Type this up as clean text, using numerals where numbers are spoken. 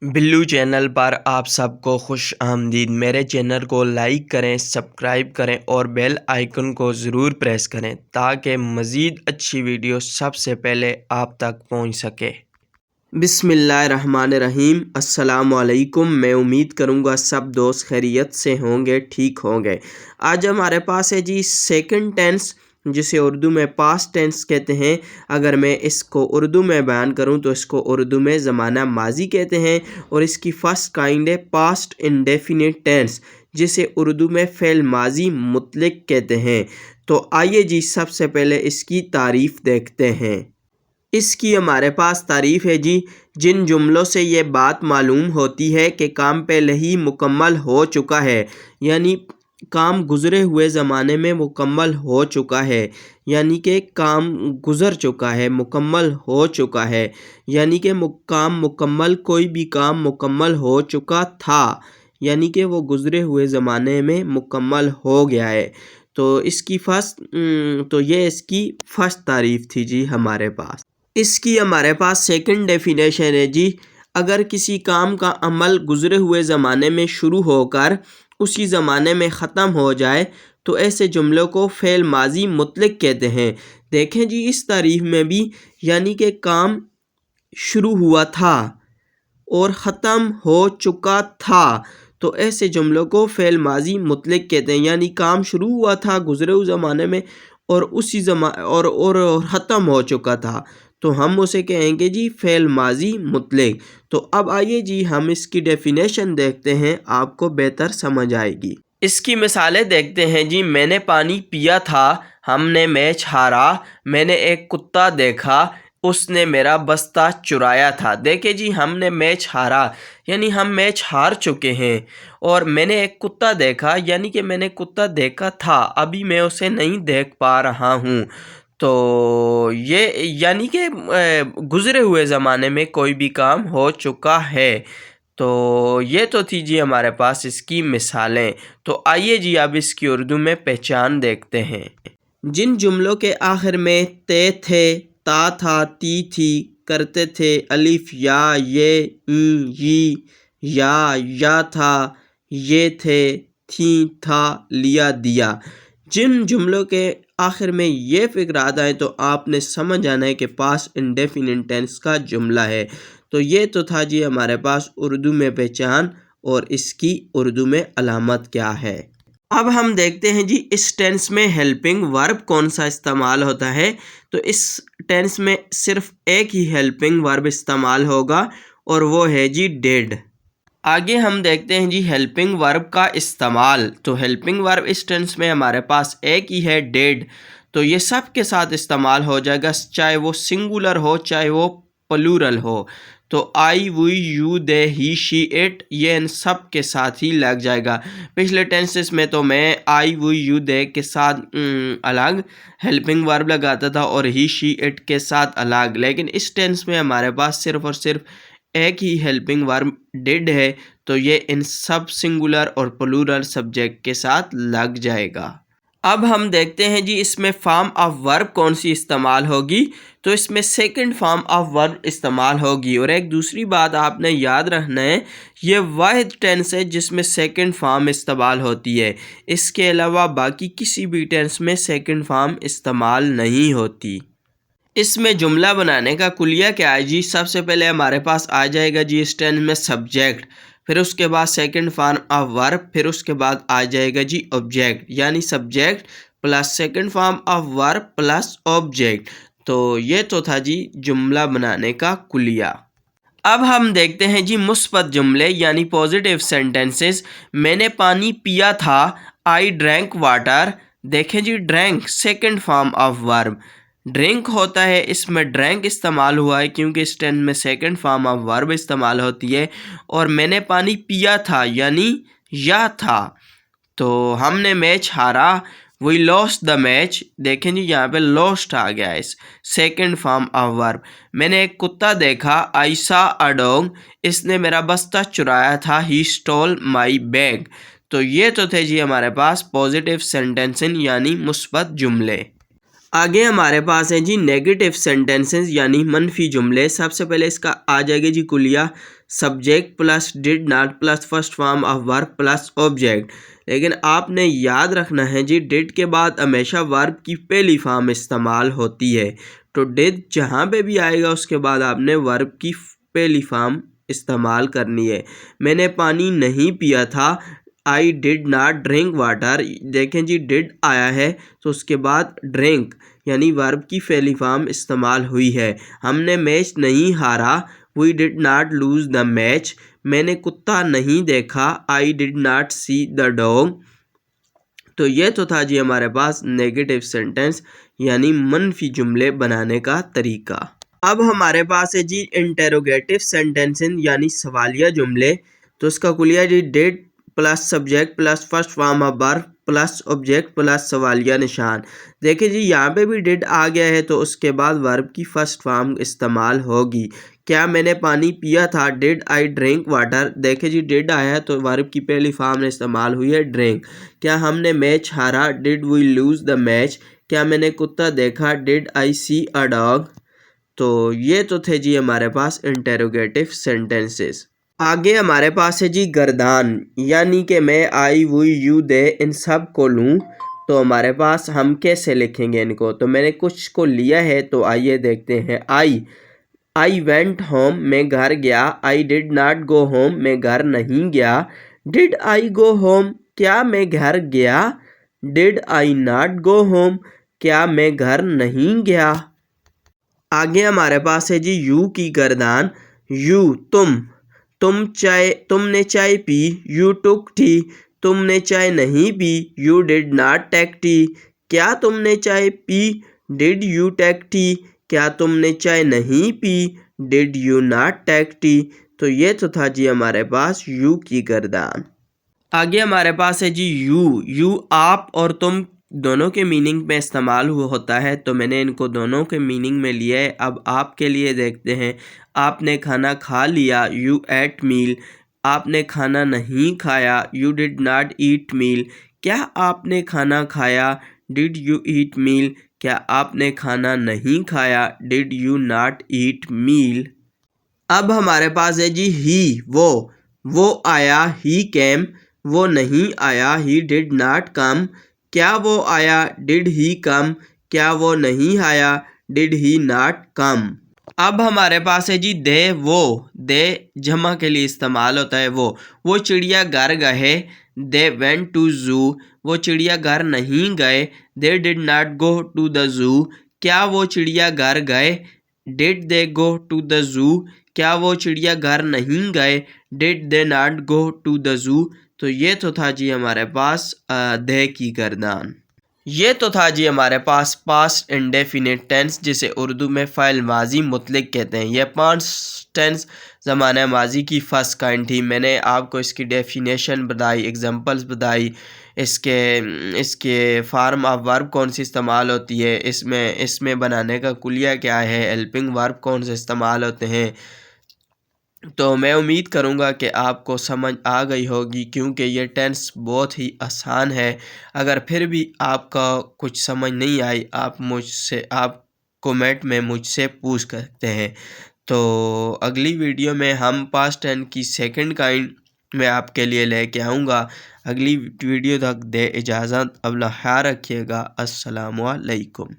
Billu channel पर आप सबको खुश आमदीद। मेरे चैनल को लाइक करें, सब्सक्राइब करें और बेल आइकन को ज़रूर प्रेस करें ताकि मज़ीद अच्छी वीडियो सबसे पहले आप तक पहुंच सके। बिस्मिल्लाहिर्रहमानिर्रहीम। अस्सलाम वालेकुम। मैं उम्मीद करूंगा सब दोस्त खैरियत से होंगे, ठीक होंगे। आज हमारे पास है जी सेकंड टेंस, जिसे उर्दू में पास्ट टेंस कहते हैं। अगर मैं इसको उर्दू में बयान करूं तो इसको उर्दू में ज़माना माजी कहते हैं और इसकी फ़र्स्ट काइंड है पास्ट इंडेफिनिट टेंस, जिसे उर्दू में फ़ेल माजी मुतलक कहते हैं। तो आइए जी सबसे पहले इसकी तारीफ़ देखते हैं। इसकी हमारे पास तारीफ़ है जी। जिन जुमलों से ये बात मालूम होती है कि काम पहले ही मुकम्मल हो चुका है, यानी काम गुज़रे हुए ज़माने में मुकम्मल हो चुका है, यानी कि काम गुज़र चुका है, मुकम्मल हो चुका है, यानी कि काम मुकम्मल, कोई भी काम मुकम्मल हो चुका था, यानी कि वो गुज़रे हुए ज़माने में मुकम्मल हो गया है। तो इसकी ये इसकी फ़र्स्ट तारीफ़ थी जी हमारे पास। इसकी हमारे पास सेकंड डेफिनेशन है जी। अगर किसी काम का अमल गुज़रे हुए ज़माने में शुरू होकर उसी ज़माने में ख़त्म हो जाए तो ऐसे जुमलों को फ़ेल माजी मुतलक कहते हैं। देखें जी इस तारीफ़ में भी, यानी कि काम शुरू हुआ था और ख़त्म हो चुका था, तो ऐसे जुमलों को फ़ेल माजी मुतलक कहते हैं। यानी काम शुरू हुआ था गुज़रे हुए ज़माने में और उसी और ख़त्म हो चुका था, तो हम उसे कहेंगे जी फ़ेल माजी मुतलक। तो अब आइए जी हम इसकी डेफिनेशन देखते हैं, आपको बेहतर समझ आएगी। इसकी मिसालें देखते हैं जी। मैंने पानी पिया था, हमने मैच हारा, मैंने एक कुत्ता देखा, उसने मेरा बस्ता चुराया था। देखिए जी हमने मैच हारा यानी हम मैच हार चुके हैं, और मैंने एक कुत्ता देखा यानी कि मैंने कुत्ता देखा था, अभी मैं उसे नहीं देख पा रहा हूँ। तो ये यानी कि गुज़रे हुए ज़माने में कोई भी काम हो चुका है। तो ये तो थी जी हमारे पास इसकी मिसालें। तो आइए जी अब इसकी उर्दू में पहचान देखते हैं। जिन जुमलों के आखिर में ते थे, ता था, ती थी करते थे, अलिफ या, ये, ई, या था, ये थे, थी, था, लिया, दिया। जिन जुमलों के आखिर में ये फ़िक्र आता है तो आपने समझ आना है कि पास्ट इंडेफिनिट टेंस का जुमला है। तो ये तो था जी हमारे पास उर्दू में पहचान, और इसकी उर्दू में अलामत क्या है। अब हम देखते हैं जी इस टेंस में हेल्पिंग वर्ब कौन सा इस्तेमाल होता है। तो इस टेंस में सिर्फ एक ही हेल्पिंग वर्ब इस्तेमाल होगा और वो है जी डेड। आगे हम देखते हैं जी हेल्पिंग वर्ब का इस्तेमाल। तो हेल्पिंग वर्ब इस टेंस में हमारे पास एक ही है, डेड। तो ये सब के साथ इस्तेमाल हो जाएगा, चाहे वो सिंगुलर हो चाहे वो प्लूरल हो। तो I, we, you, they, he, she, it, ये इन सब के साथ ही लग जाएगा। पिछले टेंसेस में तो मैं आई, वी, यू, दे के साथ अलग हेल्पिंग वर्ब लगाता था और ही, शी, इट के साथ अलग, लेकिन इस टेंस में हमारे पास सिर्फ और सिर्फ एक ही हेल्पिंग वर्ब डिड है, तो ये इन सब सिंगुलर और प्लूरल सब्जेक्ट के साथ लग जाएगा। अब हम देखते हैं जी इसमें फॉर्म ऑफ वर्ब कौन सी इस्तेमाल होगी। तो इसमें सेकंड फॉर्म ऑफ वर्ब इस्तेमाल होगी। और एक दूसरी बात आपने याद रखना है, ये वाहिद टेंस है जिसमें सेकंड फॉर्म इस्तेमाल होती है। इसके अलावा बाकी किसी भी टेंस में सेकंड फॉर्म इस्तेमाल नहीं होती। इसमें जुमला बनाने का कुलिया क्या है जी। सबसे पहले हमारे पास आ जाएगा जी इस टेंस में सब्जेक्ट, फिर उसके बाद सेकंड फॉर्म ऑफ वर्ब, फिर उसके बाद आ जाएगा जी ऑब्जेक्ट, यानी subject plus second form of verb plus object. तो ये तो था जी जुमला बनाने का कुलिया। अब हम देखते हैं जी मुस्बत जुमले यानी पॉजिटिव सेंटेंसेस। मैंने पानी पिया था, आई ड्रैंक वाटर। देखें जी drank second form of verb, drink होता है, इसमें ड्रैंक इस्तेमाल हुआ है क्योंकि इस टेंस में सेकंड फॉर्म ऑफ वर्ब इस्तेमाल होती है। और मैंने पानी पिया था यानी या था। तो हमने मैच हारा, वी लॉस्ट द मैच। देखें जी यहाँ पे लॉस्ट आ गया है, सेकंड फॉर्म ऑफ वर्ब। मैंने एक कुत्ता देखा, आई सॉ अ डॉग, इसने मेरा बस्ता चुराया था, ही स्टोल माई बैग। तो ये तो थे जी हमारे पास पॉजिटिव सेंटेंसेस यानी मुस्बत जुमले। आगे हमारे पास है जी नेगेटिव सेंटेंसेस यानी मनफी जुमले। सबसे पहले इसका आ जाएगा जी कुलिया subject plus did not plus first form of verb plus object. लेकिन आपने याद रखना है जी, डिड के बाद हमेशा वर्ब की पहली फॉर्म इस्तेमाल होती है। तो डिड जहाँ पे भी आएगा उसके बाद आपने वर्ब की पहली फॉर्म इस्तेमाल करनी है। मैंने पानी नहीं पिया था, आई डिड नॉट ड्रिंक वाटर। देखें जी, डिड आया है तो उसके बाद ड्रिंक यानी वर्ब की पहली फॉर्म इस्तेमाल हुई है। हमने मैच नहीं हारा, we did not lose the match. मैंने कुत्ता नहीं देखा, I did not see the dog. तो ये तो था जी हमारे पास नेगेटिव सेंटेंस यानी मनफी जुमले बनाने का तरीका। अब हमारे पास है जी इंटेरोगेटिव सेंटेंसेस यानी सवालिया जुमले। तो इसका कुलिया जी, did plus subject plus first form of verb plus object plus सवालिया निशान। देखिए जी, यहाँ पे भी डिड आ गया है तो उसके बाद वर्ब की फर्स्ट फॉर्म इस्तेमाल होगी। क्या मैंने पानी पिया था, डिड आई ड्रिंक वाटर। देखिए जी, डिड आया है तो वर्ब की पहली फॉर्म इस्तेमाल हुई है ड्रिंक। क्या हमने मैच हारा, did we lose the match. क्या मैंने कुत्ता देखा, did I C a dog. तो ये तो थे जी हमारे पास इंटेरोगेटिव सेंटेंसेस। आगे हमारे पास है जी गर्दान, यानी कि मैं, आई, वुई, यू, दे, इन सब को लूँ। तो हमारे पास हम कैसे लिखेंगे इनको, तो मैंने कुछ को लिया है तो आइए देखते हैं। आई वेंट होम, मैं घर गया। आई डिड नॉट गो होम, मैं घर नहीं गया। डिड आई गो होम, क्या मैं घर गया। Did I not go home, क्या मैं घर नहीं गया। आगे हमारे पास है जी यू की गर्दान, यू तुमने चाय पी, यू टुक टी। तुमने चाय नहीं पी, you did not take tea. क्या तुमने चाय पी, डिड यू टेक टी। क्या तुमने चाय नहीं पी, did you not take tea. तो ये तो था जी हमारे पास यू की गर्दान। आगे हमारे पास है जी यू आप और तुम दोनों के मीनिंग में इस्तेमाल हुआ होता है। तो मैंने इनको दोनों के मीनिंग में लिया है। अब आपके लिए देखते हैं। आपने खाना खा लिया, यू एट मील। आपने खाना नहीं खाया, यू डिड नॉट ईट मील। क्या आपने खाना खाया, डिड यू ईट मील। क्या आपने खाना नहीं खाया, डिड यू नॉट ईट मील। अब हमारे पास है जी ही वो आया, ही केम। वो नहीं आया, ही डिड नॉट कम। क्या वो आया, डिड ही कम। क्या वो नहीं आया, डिड ही नॉट कम। अब हमारे पास है जी दे जमा के लिए इस्तेमाल होता है। वो चिड़िया घर गए, दे वेंट टू जू। वो चिड़िया घर नहीं गए, they did not go to the zoo. क्या वो चिड़िया घर गए, did they go to the zoo. क्या वो चिड़िया घर नहीं गए, did they not go to the zoo. तो ये तो था जी हमारे पास दे की गर्दान। ये तो था जी हमारे पास पास्ट इंडेफिनिट टेंस, जिसे उर्दू में फ़ाइल माजी मुतलक कहते हैं। यह पास्ट टेंस ज़माना माजी की फर्स्ट काइंड थी। मैंने आपको इसकी डेफिनेशन बताई, एग्जांपल्स बताई, इसके फार्म ऑफ वर्ब कौन सी इस्तेमाल होती है, इसमें बनाने का कुलिया क्या है, हेल्पिंग वर्ब कौन से इस्तेमाल होते हैं। तो मैं उम्मीद करूँगा कि आपको समझ आ गई होगी, क्योंकि ये टेंस बहुत ही आसान है। अगर फिर भी आपका कुछ समझ नहीं आई, आप कमेंट में मुझसे पूछ सकते हैं। तो अगली वीडियो में हम पास्ट टेंस की सेकंड काइंड में आपके लिए लेके आऊँगा। अगली वीडियो तक दे इजाज़त, अपना ख्याल रखिएगा। अस्सलामु अलैकुम।